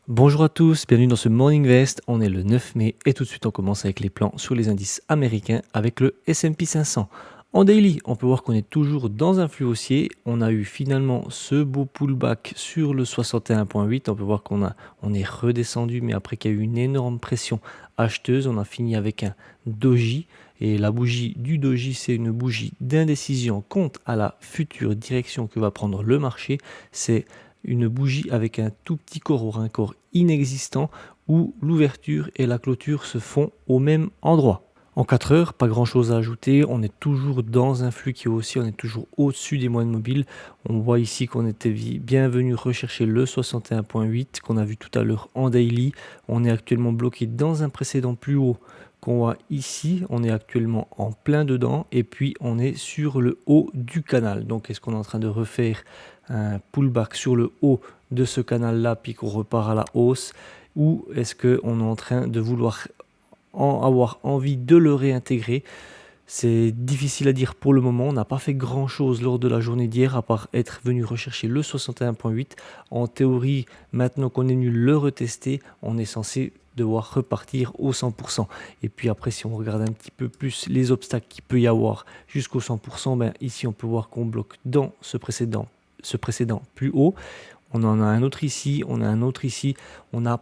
Bonjour à tous, bienvenue dans ce Morning Vest. On est le 9 mai et tout de suite on commence avec les plans sur les indices américains avec le S&P 500. En daily, on peut voir qu'on est toujours dans un flux haussier. On a eu finalement ce beau pullback sur le 61.8. On peut voir on est redescendu, mais après qu'il y a eu une énorme pression acheteuse, on a fini avec un doji. Et la bougie du doji, c'est une bougie d'indécision quant à la future direction que va prendre le marché. C'est une bougie avec un tout petit corps, un corps inexistant, où l'ouverture et la clôture se font au même endroit. En 4 heures, pas grand chose à ajouter, on est toujours dans un flux qui est haussier, on est toujours au-dessus des moyennes mobiles. On voit ici qu'on était bien venu rechercher le 61.8 qu'on a vu tout à l'heure en daily. On est actuellement bloqué dans un précédent plus haut qu'on voit ici, on est actuellement en plein dedans et puis on est sur le haut du canal. Donc est-ce qu'on est en train de refaire un pullback sur le haut de ce canal-là puis qu'on repart à la hausse, ou est-ce qu'on est en train de vouloir avoir envie de le réintégrer? C'est difficile à dire pour le moment. On n'a pas fait grand-chose lors de la journée d'hier à part être venu rechercher le 61.8. En théorie, maintenant qu'on est venu le retester, on est censé devoir repartir au 100%. Et puis après, si on regarde un petit peu plus les obstacles qu'il peut y avoir jusqu'au 100%, ben ici on peut voir qu'on bloque dans ce précédent plus haut. On en a un autre ici, on a un autre ici. On a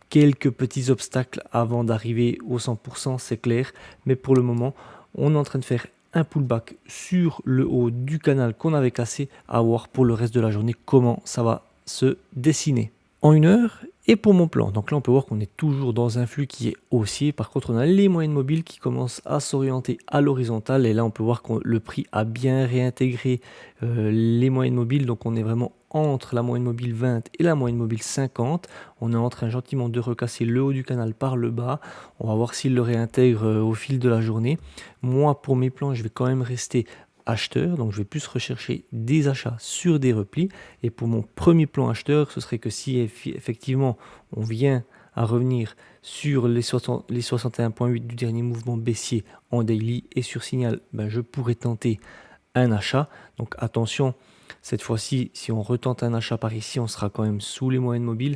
quelques petits obstacles avant d'arriver au 100%, c'est clair. Mais pour le moment, on est en train de faire un pullback sur le haut du canal qu'on avait cassé, à voir pour le reste de la journée comment ça va se dessiner. En 1 heure, et pour mon plan, donc là on peut voir qu'on est toujours dans un flux qui est haussier. Par contre, on a les moyennes mobiles qui commencent à s'orienter à l'horizontale, et là on peut voir que le prix a bien réintégré les moyennes mobiles. Donc on est vraiment entre la moyenne mobile 20 et la moyenne mobile 50. On est en train gentiment de recasser le haut du canal par le bas. On va voir s'il le réintègre au fil de la journée. Moi, pour mes plans, je vais quand même rester acheteur, donc je vais plus rechercher des achats sur des replis. Et pour mon premier plan acheteur, ce serait que si effectivement on vient à revenir sur les 61.8 du dernier mouvement baissier en daily et sur signal, ben je pourrais tenter un achat. Donc attention, cette fois-ci, si on retente un achat par ici, on sera quand même sous les moyennes mobiles.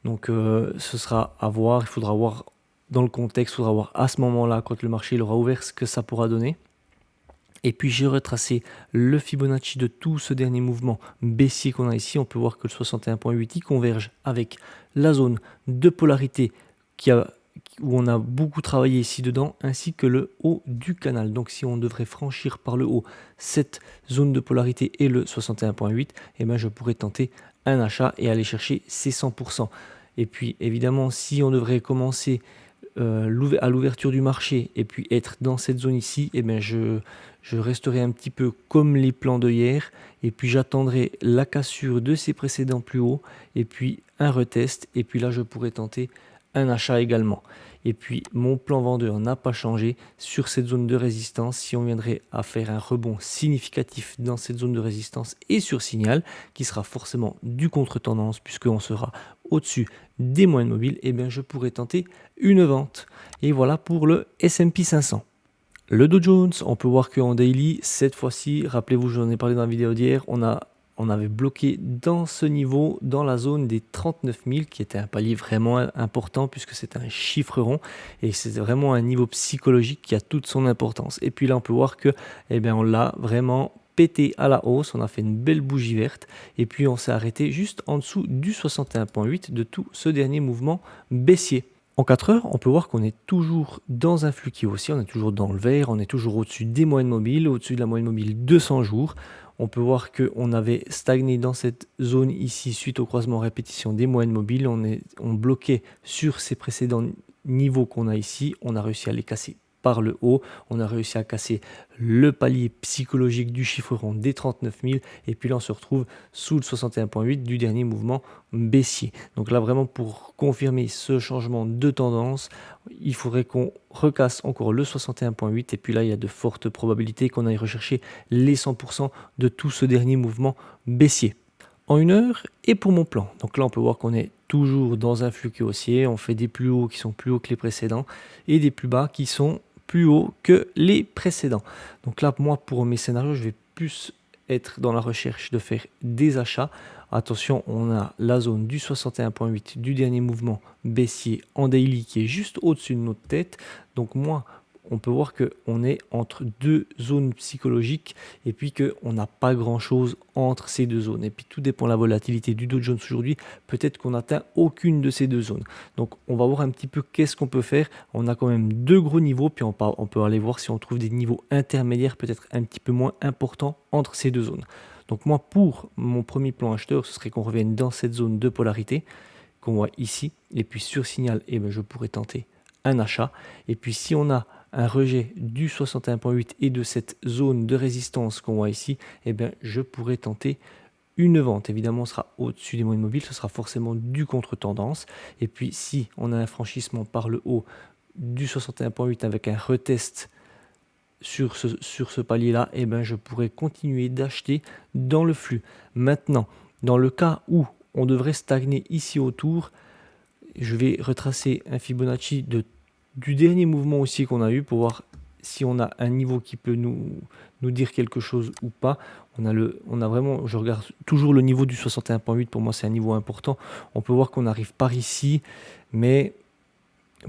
Donc ce sera à voir, il faudra voir dans le contexte, il faudra voir à ce moment-là, quand le marché aura ouvert, ce que ça pourra donner. Et puis j'ai retracé le Fibonacci de tout ce dernier mouvement baissier qu'on a ici. On peut voir que le 61.8 converge avec la zone de polarité où on a beaucoup travaillé ici dedans, ainsi que le haut du canal. Donc si on devrait franchir par le haut cette zone de polarité et le 61.8, eh ben je pourrais tenter un achat et aller chercher ces 100%. Et puis évidemment, si on devrait commencer à l'ouverture du marché et puis être dans cette zone ici, eh bien je resterai un petit peu comme les plans de hier, et puis j'attendrai la cassure de ces précédents plus hauts et puis un retest, et puis là je pourrais tenter un achat également. Et puis mon plan vendeur n'a pas changé sur cette zone de résistance. Si on viendrait à faire un rebond significatif dans cette zone de résistance et sur signal, qui sera forcément du contre-tendance puisqu'on sera au-dessus des moyennes mobiles, eh bien je pourrais tenter une vente. Et voilà pour le S&P 500. Le Dow Jones, on peut voir qu'en daily, cette fois-ci, rappelez-vous, j'en ai parlé dans la vidéo d'hier, on avait bloqué dans ce niveau, dans la zone des 39 000, qui était un palier vraiment important puisque c'est un chiffre rond et c'est vraiment un niveau psychologique qui a toute son importance. Et puis là, on peut voir que, eh bien, on l'a vraiment pété à la hausse, on a fait une belle bougie verte et puis on s'est arrêté juste en dessous du 61.8 de tout ce dernier mouvement baissier. En 4 heures, on peut voir qu'on est toujours dans un flux qui est haussier, on est toujours dans le vert, on est toujours au-dessus des moyennes mobiles, au-dessus de la moyenne mobile 200 jours. On peut voir qu'on avait stagné dans cette zone ici suite au croisement répétition des moyennes mobiles. On bloquait sur ces précédents niveaux qu'on a ici, on a réussi à les casser par le haut, on a réussi à casser le palier psychologique du chiffre rond des 39 000, et puis là on se retrouve sous le 61.8 du dernier mouvement baissier. Donc là vraiment, pour confirmer ce changement de tendance, il faudrait qu'on recasse encore le 61.8, et puis là il y a de fortes probabilités qu'on aille rechercher les 100% de tout ce dernier mouvement baissier. En 1 heure, et pour mon plan, donc là on peut voir qu'on est toujours dans un flux qui est haussier, on fait des plus hauts qui sont plus hauts que les précédents et des plus bas qui sont plus haut que les précédents. Donc là, moi, pour mes scénarios, je vais plus être dans la recherche de faire des achats. Attention, on a la zone du 61,8 du dernier mouvement baissier en daily qui est juste au-dessus de notre tête. Donc moi, on peut voir qu'on est entre deux zones psychologiques et puis qu'on n'a pas grand-chose entre ces deux zones. Et puis tout dépend de la volatilité du Dow Jones aujourd'hui. Peut-être qu'on n'atteint aucune de ces deux zones. Donc on va voir un petit peu qu'est-ce qu'on peut faire. On a quand même deux gros niveaux, puis on peut aller voir si on trouve des niveaux intermédiaires, peut-être un petit peu moins importants entre ces deux zones. Donc moi, pour mon premier plan acheteur, ce serait qu'on revienne dans cette zone de polarité qu'on voit ici. Et puis sur signal, je pourrais tenter un achat. Et puis si on a un rejet du 61,8 et de cette zone de résistance qu'on voit ici, je pourrais tenter une vente. Évidemment, on sera au-dessus des moyennes mobiles, ce sera forcément du contre-tendance. Et puis si on a un franchissement par le haut du 61,8 avec un retest sur ce palier-là, je pourrais continuer d'acheter dans le flux. Maintenant, dans le cas où on devrait stagner ici autour, je vais retracer un Fibonacci du dernier mouvement aussi qu'on a eu pour voir si on a un niveau qui peut nous dire quelque chose ou pas. On a vraiment, je regarde toujours le niveau du 61,8, pour moi c'est un niveau important. On peut voir qu'on arrive par ici, mais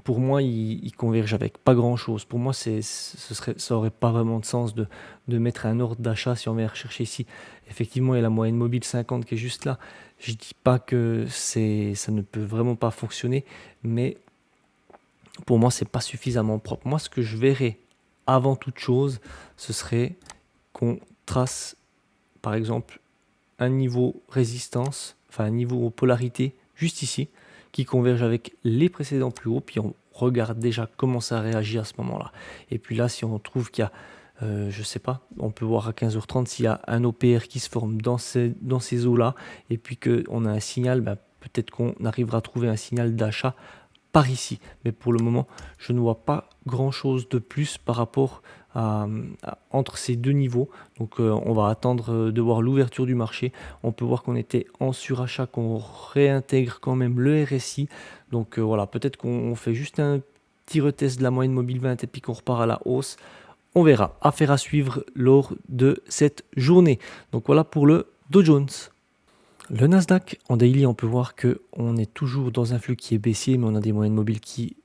pour moi il converge avec pas grand chose. Pour moi ça aurait pas vraiment de sens de mettre un ordre d'achat si on vient rechercher ici. Effectivement il y a la moyenne mobile 50 qui est juste là. Je dis pas que ça ne peut vraiment pas fonctionner, mais pour moi c'est pas suffisamment propre. Moi ce que je verrais avant toute chose, ce serait qu'on trace par exemple un niveau résistance, enfin un niveau polarité juste ici, qui converge avec les précédents plus hauts, puis on regarde déjà comment ça réagit à ce moment-là. Et puis là, si on trouve qu'il y a, je sais pas, on peut voir à 15h30 s'il y a un OPR qui se forme dans ces eaux-là, et puis qu'on a un signal, peut-être qu'on arrivera à trouver un signal d'achat par ici. Mais pour le moment, je ne vois pas grand-chose de plus par rapport entre ces deux niveaux. Donc on va attendre de voir l'ouverture du marché. On peut voir qu'on était en surachat, qu'on réintègre quand même le RSI. Donc voilà, peut-être qu'on fait juste un petit retest de la moyenne mobile 20 et puis qu'on repart à la hausse. On verra. Affaire à suivre lors de cette journée. Donc voilà pour le Dow Jones. Le Nasdaq, en daily, on peut voir qu'on est toujours dans un flux qui est baissier, mais on a des moyennes mobiles qui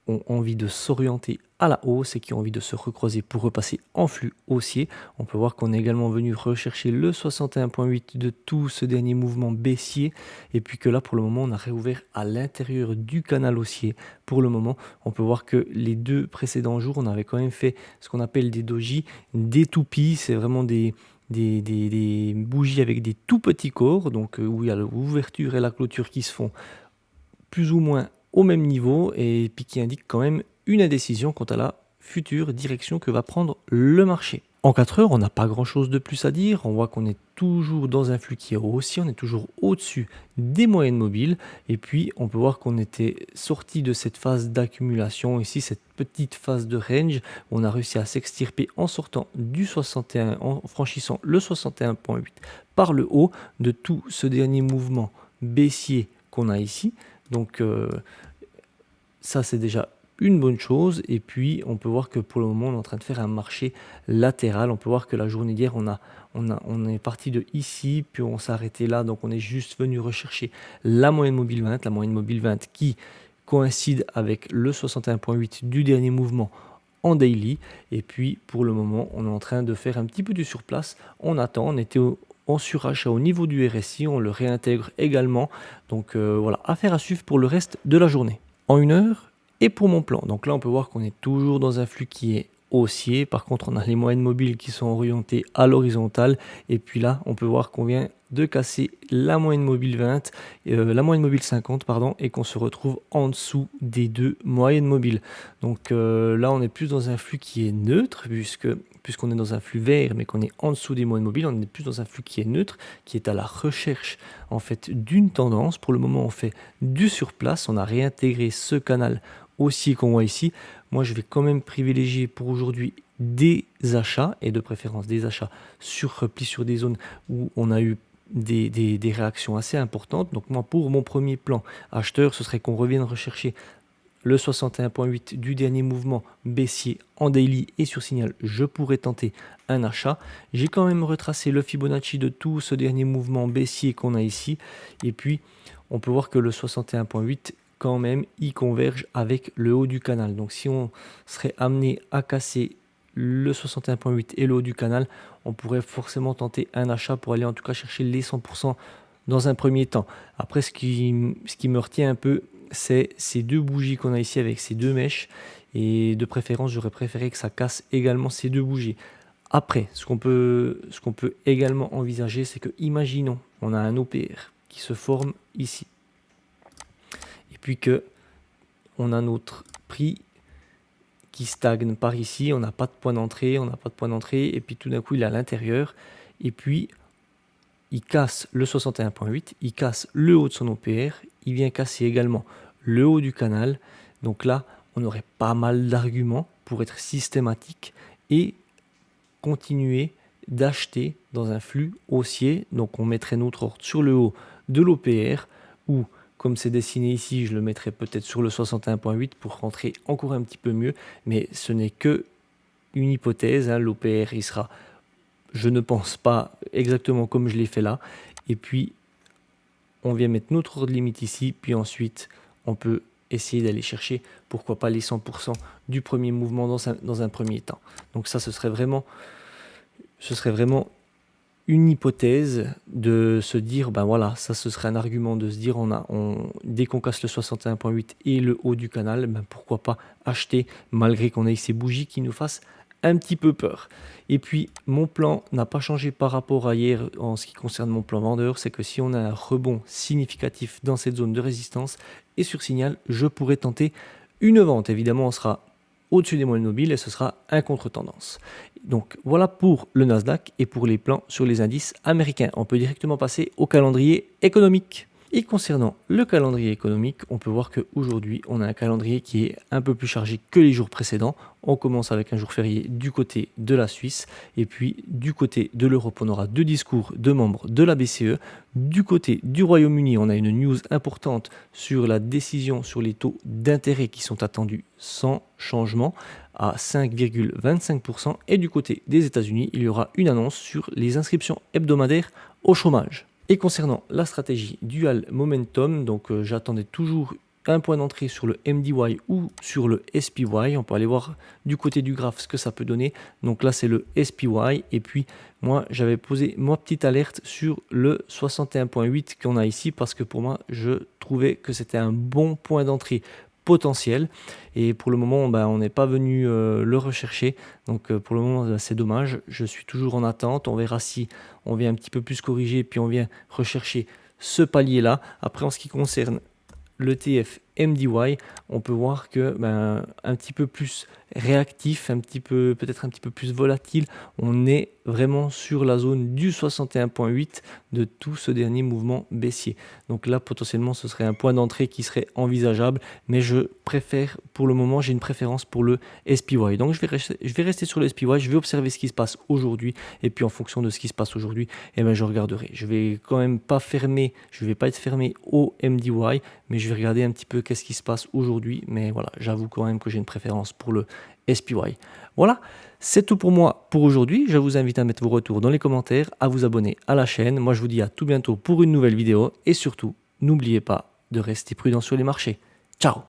ont envie de s'orienter à la hausse et qui ont envie de se recroiser pour repasser en flux haussier. On peut voir qu'on est également venu rechercher le 61,8 de tout ce dernier mouvement baissier, et puis que là, pour le moment, on a réouvert à l'intérieur du canal haussier. Pour le moment, on peut voir que les deux précédents jours, on avait quand même fait ce qu'on appelle des dojis, des toupies. C'est vraiment des bougies avec des tout petits corps, donc où il y a l'ouverture et la clôture qui se font plus ou moins au même niveau, et puis qui indique quand même une indécision quant à la future direction que va prendre le marché. En 4 heures, on n'a pas grand chose de plus à dire. On voit qu'on est toujours dans un flux qui est haussier, on est toujours au-dessus des moyennes mobiles, et puis on peut voir qu'on était sorti de cette phase d'accumulation ici, cette petite phase de range où on a réussi à s'extirper en sortant du 61, en franchissant le 61,8 par le haut de tout ce dernier mouvement baissier qu'on a ici. Donc ça c'est déjà une bonne chose, et puis on peut voir que pour le moment on est en train de faire un marché latéral. On peut voir que la journée d'hier on est parti de ici, puis on s'est arrêté là, donc on est juste venu rechercher la moyenne mobile 20 qui coïncide avec le 61,8 du dernier mouvement en daily, et puis pour le moment on est en train de faire un petit peu du surplace. On attend, on était en surachat au niveau du RSI, on le réintègre également, donc voilà, affaire à suivre pour le reste de la journée. En 1 heure, et pour mon plan, donc là on peut voir qu'on est toujours dans un flux qui est haussier. Par contre on a les moyennes mobiles qui sont orientées à l'horizontale, et puis là on peut voir qu'on vient de casser la moyenne mobile 20, la moyenne mobile 50 pardon, et qu'on se retrouve en dessous des deux moyennes mobiles. Donc là on est plus dans un flux qui est neutre, puisqu'on est dans un flux vert mais qu'on est en dessous des moyennes mobiles. On est plus dans un flux qui est neutre, qui est à la recherche en fait d'une tendance. Pour le moment on fait du surplace, on a réintégré ce canal haussier qu'on voit ici. Moi je vais quand même privilégier pour aujourd'hui des achats, et de préférence des achats sur repli sur des zones où on a eu des réactions assez importantes. Donc moi pour mon premier plan acheteur, ce serait qu'on revienne rechercher le 61.8 du dernier mouvement baissier en daily et sur signal, je pourrais tenter un achat. J'ai quand même retracé le Fibonacci de tout ce dernier mouvement baissier qu'on a ici. Et puis, on peut voir que le 61.8, quand même, il converge avec le haut du canal. Donc, si on serait amené à casser le 61.8 et le haut du canal, on pourrait forcément tenter un achat pour aller en tout cas chercher les 100% dans un premier temps. Après, ce qui me retient un peu, c'est ces deux bougies qu'on a ici avec ces deux mèches. Et de préférence, j'aurais préféré que ça casse également ces deux bougies. Après, ce qu'on peut également envisager, c'est que, imaginons, on a un OPR qui se forme ici. Et puis que on a notre prix qui stagne par ici, on n'a pas de point d'entrée, et puis tout d'un coup, il est à l'intérieur. Et puis, il casse le 61.8, il casse le haut de son OPR, il vient casser également le haut du canal. Donc là, on aurait pas mal d'arguments pour être systématique et continuer d'acheter dans un flux haussier. Donc on mettrait notre ordre sur le haut de l'OPR ou, comme c'est dessiné ici, je le mettrais peut-être sur le 61.8 pour rentrer encore un petit peu mieux. Mais ce n'est que une hypothèse, hein. L'OPR, il sera, je ne pense pas exactement comme je l'ai fait là. Et puis, on vient mettre notre ordre limite ici. Puis ensuite, on peut essayer d'aller chercher, pourquoi pas, les 100% du premier mouvement dans un premier temps. Donc ça, ce serait vraiment une hypothèse de se dire, ben voilà, ça ce serait un argument de se dire, dès qu'on casse le 61.8 et le haut du canal, ben pourquoi pas acheter, malgré qu'on ait ces bougies qui nous fassent un petit peu peur. Et puis, mon plan n'a pas changé par rapport à hier en ce qui concerne mon plan vendeur, c'est que si on a un rebond significatif dans cette zone de résistance et sur signal, je pourrais tenter une vente. Évidemment, on sera au-dessus des moyennes mobiles et ce sera un contre-tendance. Donc voilà pour le Nasdaq et pour les plans sur les indices américains. On peut directement passer au calendrier économique. Et concernant le calendrier économique, on peut voir qu'aujourd'hui, on a un calendrier qui est un peu plus chargé que les jours précédents. On commence avec un jour férié du côté de la Suisse. Et puis, du côté de l'Europe, on aura deux discours de membres de la BCE. Du côté du Royaume-Uni, on a une news importante sur la décision sur les taux d'intérêt qui sont attendus sans changement à 5,25%. Et du côté des États-Unis, il y aura une annonce sur les inscriptions hebdomadaires au chômage. Et concernant la stratégie Dual Momentum, donc j'attendais toujours un point d'entrée sur le MDY ou sur le SPY. On peut aller voir du côté du graphe ce que ça peut donner. Donc là, c'est le SPY. Et puis, moi, j'avais posé ma petite alerte sur le 61.8 qu'on a ici parce que pour moi, je trouvais que c'était un bon point d'entrée potentiel. Et pour le moment, on n'est pas venu le rechercher. Donc pour le moment, c'est dommage. Je suis toujours en attente. On verra si on vient un petit peu plus corriger, puis on vient rechercher ce palier-là. Après, en ce qui concerne l'ETF MDY, on peut voir que un petit peu plus réactif, peut-être un petit peu plus volatile. On est vraiment sur la zone du 61.8 de tout ce dernier mouvement baissier. Donc là, potentiellement, ce serait un point d'entrée qui serait envisageable, mais je préfère, pour le moment, j'ai une préférence pour le SPY. Donc je vais rester sur le SPY, je vais observer ce qui se passe aujourd'hui, et puis en fonction de ce qui se passe aujourd'hui, je regarderai. Je vais quand même pas fermer, je vais pas être fermé au MDY, mais je vais regarder un petit peu qu'est-ce qui se passe aujourd'hui. Mais voilà, j'avoue quand même que j'ai une préférence pour le SPY. Voilà, c'est tout pour moi pour aujourd'hui. Je vous invite à mettre vos retours dans les commentaires, à vous abonner à la chaîne. Moi, je vous dis à tout bientôt pour une nouvelle vidéo. Et surtout, n'oubliez pas de rester prudent sur les marchés. Ciao!